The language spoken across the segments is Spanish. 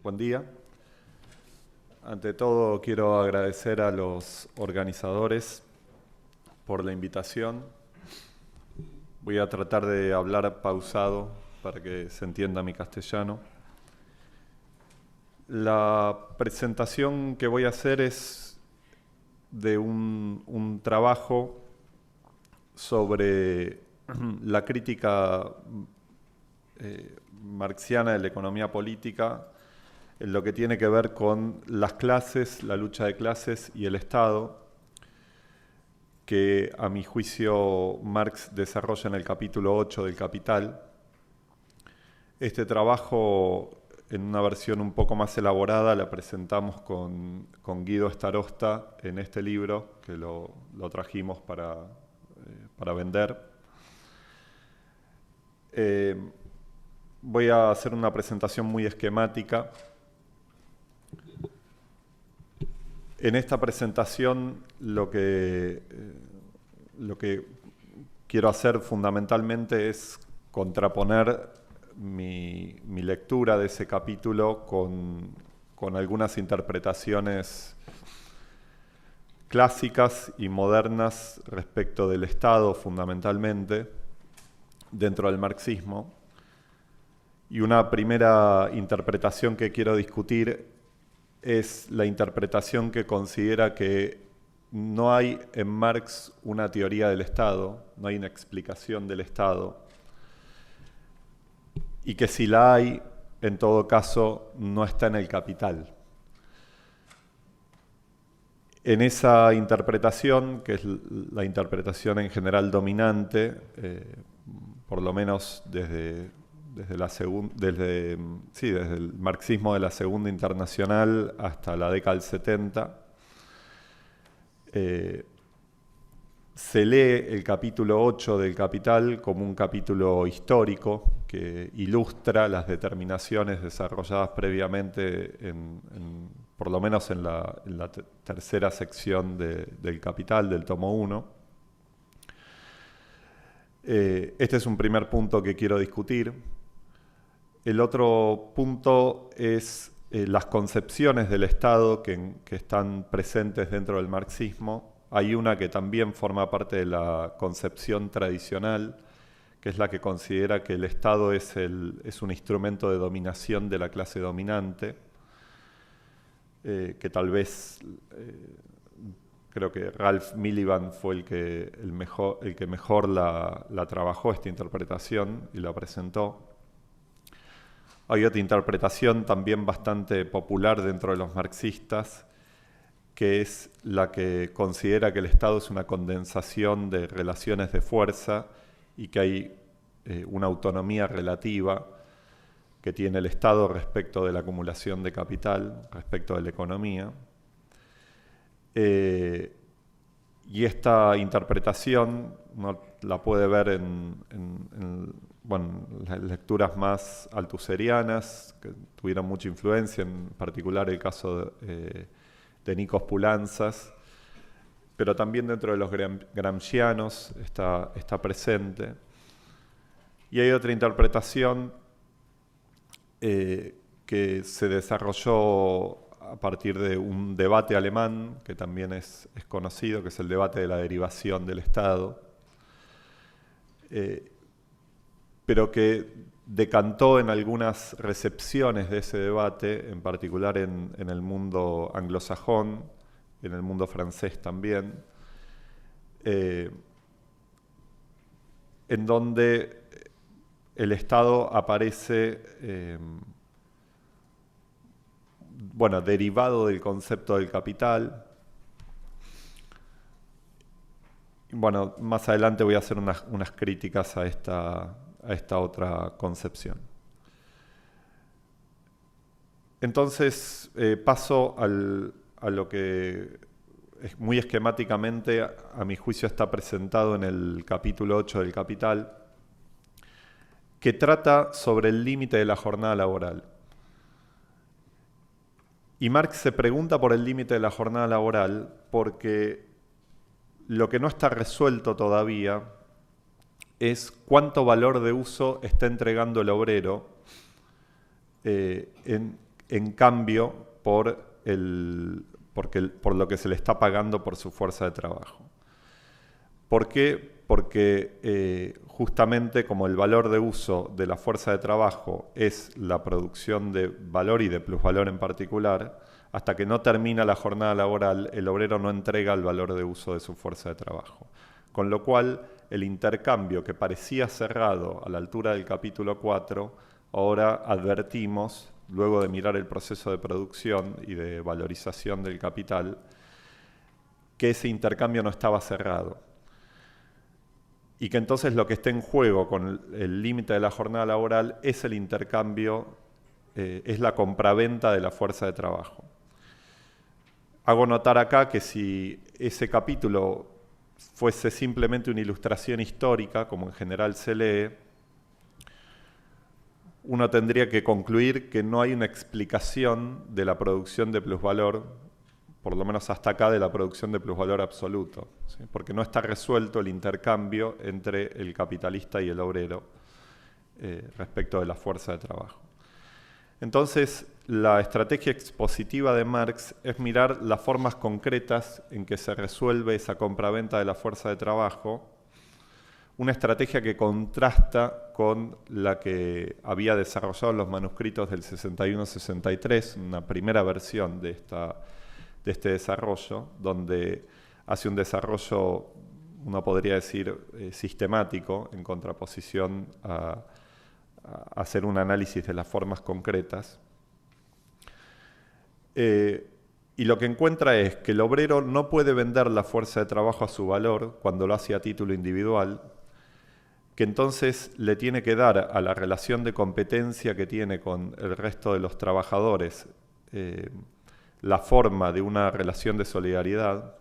Buen día. Ante todo, quiero agradecer a los organizadores por la invitación. Voy a tratar de hablar pausado para que se entienda mi castellano. La presentación que voy a hacer es de un trabajo sobre la crítica marxiana de la economía política en lo que tiene que ver con las clases, la lucha de clases y el Estado, que a mi juicio Marx desarrolla en el capítulo 8 del Capital. Este trabajo, en una versión un poco más elaborada, la presentamos con Guido Starosta en este libro, que lo trajimos para vender. Voy a hacer una presentación muy esquemática. En esta presentación lo que quiero hacer fundamentalmente es contraponer mi lectura de ese capítulo con algunas interpretaciones clásicas y modernas respecto del Estado, fundamentalmente, dentro del marxismo. Y una primera interpretación que quiero discutir es la interpretación que considera que no hay en Marx una teoría del Estado, no hay una explicación del Estado, y que si la hay, en todo caso, no está en el Capital. En esa interpretación, que es la interpretación en general dominante, por lo menos desde el marxismo de la Segunda Internacional hasta la década del 70, se lee el capítulo 8 del Capital como un capítulo histórico que ilustra las determinaciones desarrolladas previamente, por lo menos en la tercera sección del Capital, del tomo 1. Este es un primer punto que quiero discutir. El otro punto es las concepciones del Estado que están presentes dentro del marxismo. Hay una que también forma parte de la concepción tradicional, que es la que considera que el Estado es un instrumento de dominación de la clase dominante, que tal vez creo que Ralph Miliband fue el que mejor la trabajó, esta interpretación, y la presentó. Hay otra interpretación también bastante popular dentro de los marxistas, que es la que considera que el Estado es una condensación de relaciones de fuerza y que hay una autonomía relativa que tiene el Estado respecto de la acumulación de capital, respecto de la economía. Y esta interpretación uno la puede ver en las lecturas más althuserianas, que tuvieron mucha influencia, en particular el caso de Nikos Poulantzas, pero también dentro de los gramscianos está presente. Y hay otra interpretación que se desarrolló a partir de un debate alemán, que también es conocido, que es el debate de la derivación del Estado, pero que decantó en algunas recepciones de ese debate, en particular en el mundo anglosajón, en el mundo francés también, en donde el Estado aparece derivado del concepto del capital. Bueno, más adelante voy a hacer unas críticas a esta otra concepción. Entonces paso a lo que muy esquemáticamente, a mi juicio, está presentado en el capítulo 8 del Capital, que trata sobre el límite de la jornada laboral. Y Marx se pregunta por el límite de la jornada laboral porque lo que no está resuelto todavía es cuánto valor de uso está entregando el obrero en en cambio por lo que se le está pagando por su fuerza de trabajo. ¿Por qué? Porque justamente como el valor de uso de la fuerza de trabajo es la producción de valor y de plusvalor en particular, hasta que no termina la jornada laboral, el obrero no entrega el valor de uso de su fuerza de trabajo. Con lo cual, el intercambio que parecía cerrado a la altura del capítulo 4, ahora advertimos, luego de mirar el proceso de producción y de valorización del capital, que ese intercambio no estaba cerrado. Y que entonces lo que está en juego con el límite de la jornada laboral es el intercambio, es la compraventa de la fuerza de trabajo. Hago notar acá que si ese capítulo fuese simplemente una ilustración histórica, como en general se lee, uno tendría que concluir que no hay una explicación de la producción de plusvalor, por lo menos hasta acá, de la producción de plusvalor absoluto, ¿sí? Porque no está resuelto el intercambio entre el capitalista y el obrero respecto de la fuerza de trabajo. Entonces, la estrategia expositiva de Marx es mirar las formas concretas en que se resuelve esa compraventa de la fuerza de trabajo, una estrategia que contrasta con la que había desarrollado en los manuscritos del 61-63, una primera versión de este desarrollo, donde hace un desarrollo, uno podría decir, sistemático, en contraposición a hacer un análisis de las formas concretas. Y lo que encuentra es que el obrero no puede vender la fuerza de trabajo a su valor cuando lo hace a título individual, que entonces le tiene que dar a la relación de competencia que tiene con el resto de los trabajadores la forma de una relación de solidaridad,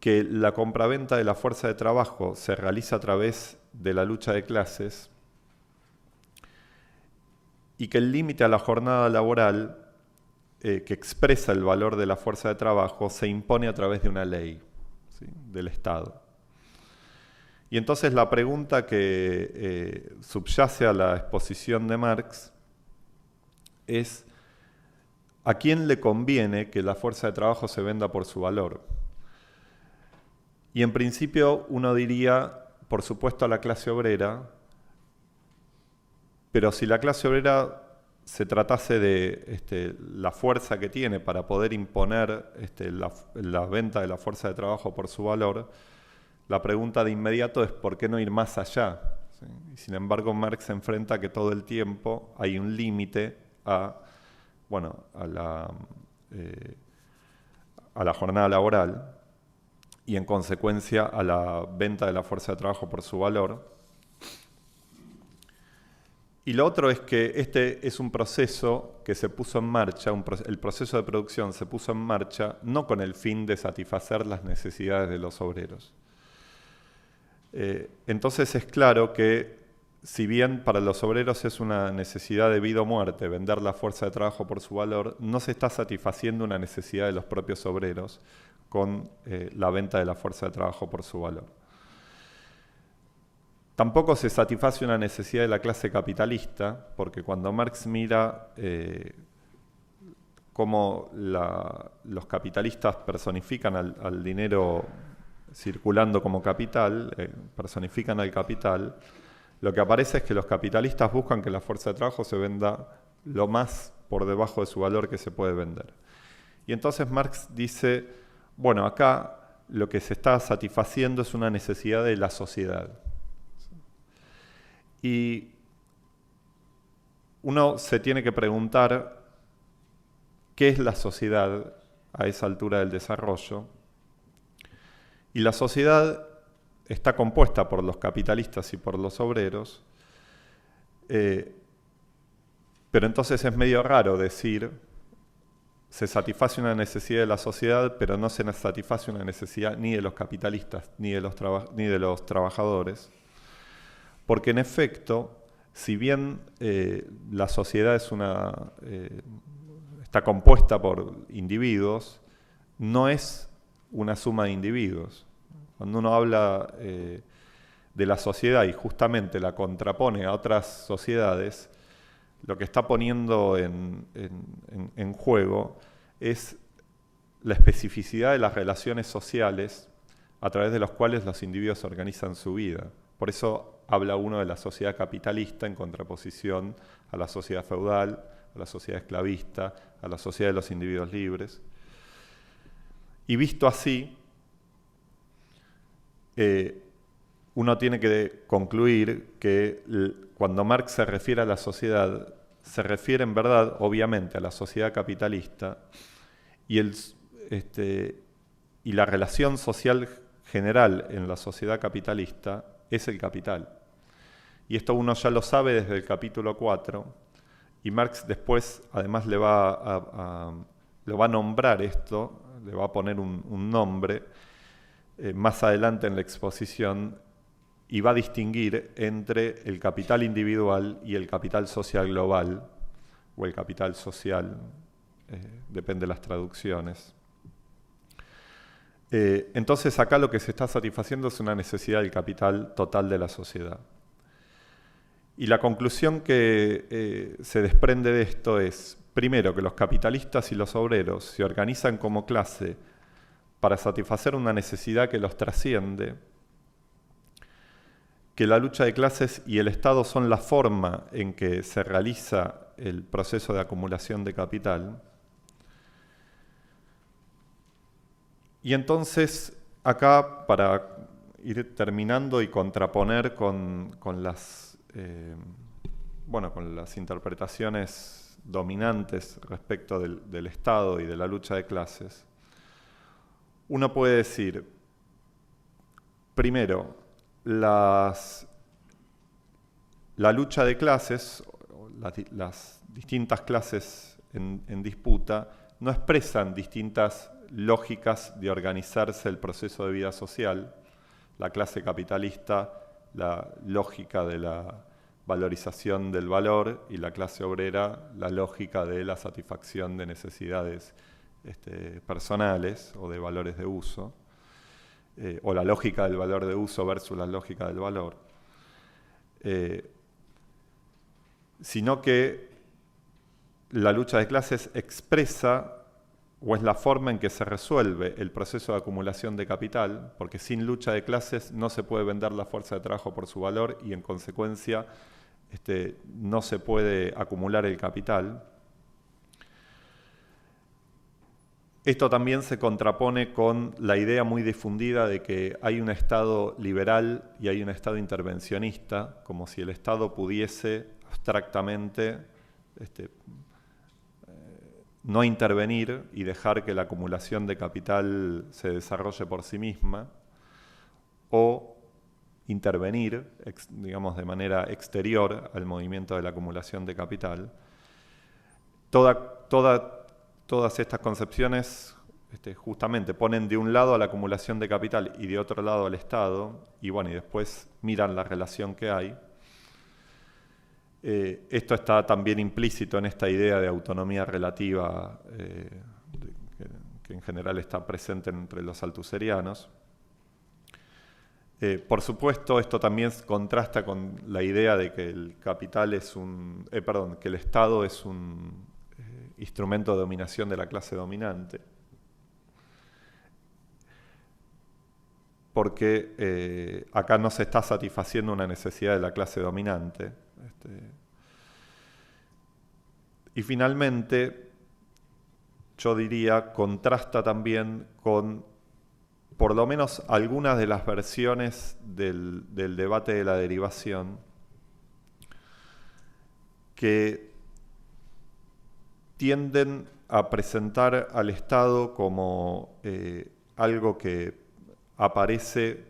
que la compraventa de la fuerza de trabajo se realiza a través de la lucha de clases y que el límite a la jornada laboral que expresa el valor de la fuerza de trabajo se impone a través de una ley, ¿sí?, del Estado. Y entonces la pregunta que subyace a la exposición de Marx es: ¿a quién le conviene que la fuerza de trabajo se venda por su valor? Y en principio uno diría, por supuesto, a la clase obrera, pero si la clase obrera se tratase de la fuerza que tiene para poder imponer la venta de la fuerza de trabajo por su valor, la pregunta de inmediato es ¿por qué no ir más allá? ¿Sí? Y sin embargo, Marx se enfrenta a que todo el tiempo hay un límite a la jornada laboral y en consecuencia a la venta de la fuerza de trabajo por su valor. Y lo otro es que este es un proceso que se puso en marcha, el proceso de producción se puso en marcha no con el fin de satisfacer las necesidades de los obreros. Entonces es claro que si bien para los obreros es una necesidad de vida o muerte vender la fuerza de trabajo por su valor, no se está satisfaciendo una necesidad de los propios obreros con la venta de la fuerza de trabajo por su valor. Tampoco se satisface una necesidad de la clase capitalista, porque cuando Marx mira cómo los capitalistas personifican al dinero circulando como capital, personifican al capital, lo que aparece es que los capitalistas buscan que la fuerza de trabajo se venda lo más por debajo de su valor que se puede vender. Y entonces Marx dice, bueno, acá lo que se está satisfaciendo es una necesidad de la sociedad. Y uno se tiene que preguntar qué es la sociedad a esa altura del desarrollo. Y la sociedad está compuesta por los capitalistas y por los obreros, pero entonces es medio raro decir se satisface una necesidad de la sociedad, pero no se satisface una necesidad ni de los capitalistas ni de los trabajadores, porque en efecto, si bien la sociedad está compuesta por individuos, no es una suma de individuos. Cuando uno habla de la sociedad y justamente la contrapone a otras sociedades, lo que está poniendo en juego es la especificidad de las relaciones sociales a través de las cuales los individuos organizan su vida. Por eso habla uno de la sociedad capitalista en contraposición a la sociedad feudal, a la sociedad esclavista, a la sociedad de los individuos libres. Y visto así, uno tiene que concluir que cuando Marx se refiere a la sociedad, se refiere en verdad, obviamente, a la sociedad capitalista y la relación social general en la sociedad capitalista es el capital. Y esto uno ya lo sabe desde el capítulo 4, y Marx después además lo va a nombrar esto, le va a poner un nombre más adelante en la exposición, y va a distinguir entre el capital individual y el capital social global, o el capital social, depende de las traducciones. Entonces acá lo que se está satisfaciendo es una necesidad del capital total de la sociedad. Y la conclusión que se desprende de esto es, primero, que los capitalistas y los obreros se organizan como clase para satisfacer una necesidad que los trasciende, que la lucha de clases y el Estado son la forma en que se realiza el proceso de acumulación de capital. Y entonces, acá, para ir terminando y contraponer con las interpretaciones dominantes respecto del Estado y de la lucha de clases, uno puede decir, primero, la lucha de clases, las distintas clases en disputa, no expresan distintas lógicas de organizarse el proceso de vida social. La clase capitalista, la lógica de la valorización del valor, y la clase obrera, la lógica de la satisfacción de necesidades personales o de valores de uso, o la lógica del valor de uso versus la lógica del valor, sino que la lucha de clases expresa o es la forma en que se resuelve el proceso de acumulación de capital, porque sin lucha de clases no se puede vender la fuerza de trabajo por su valor y en consecuencia no se puede acumular el capital. Esto también se contrapone con la idea muy difundida de que hay un Estado liberal y hay un Estado intervencionista, como si el Estado pudiese abstractamente no intervenir y dejar que la acumulación de capital se desarrolle por sí misma, o intervenir, digamos, de manera exterior al movimiento de la acumulación de capital. Todas estas concepciones justamente ponen de un lado a la acumulación de capital y de otro lado al Estado, y bueno, y después miran la relación que hay. Esto está también implícito en esta idea de autonomía relativa que en general está presente entre los althuserianos. Por supuesto, esto también contrasta con la idea de que el capital es que el Estado es un instrumento de dominación de la clase dominante, porque acá no se está satisfaciendo una necesidad de la clase dominante. Y finalmente, yo diría, contrasta también con por lo menos algunas de las versiones del debate de la derivación que tienden a presentar al Estado como algo que aparece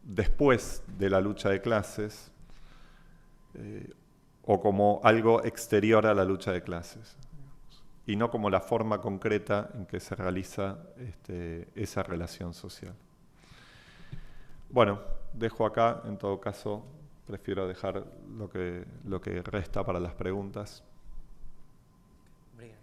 después de la lucha de clases o como algo exterior a la lucha de clases, y no como la forma concreta en que se realiza esa relación social. Bueno, dejo acá, en todo caso, prefiero dejar lo que resta para las preguntas. Obrigado.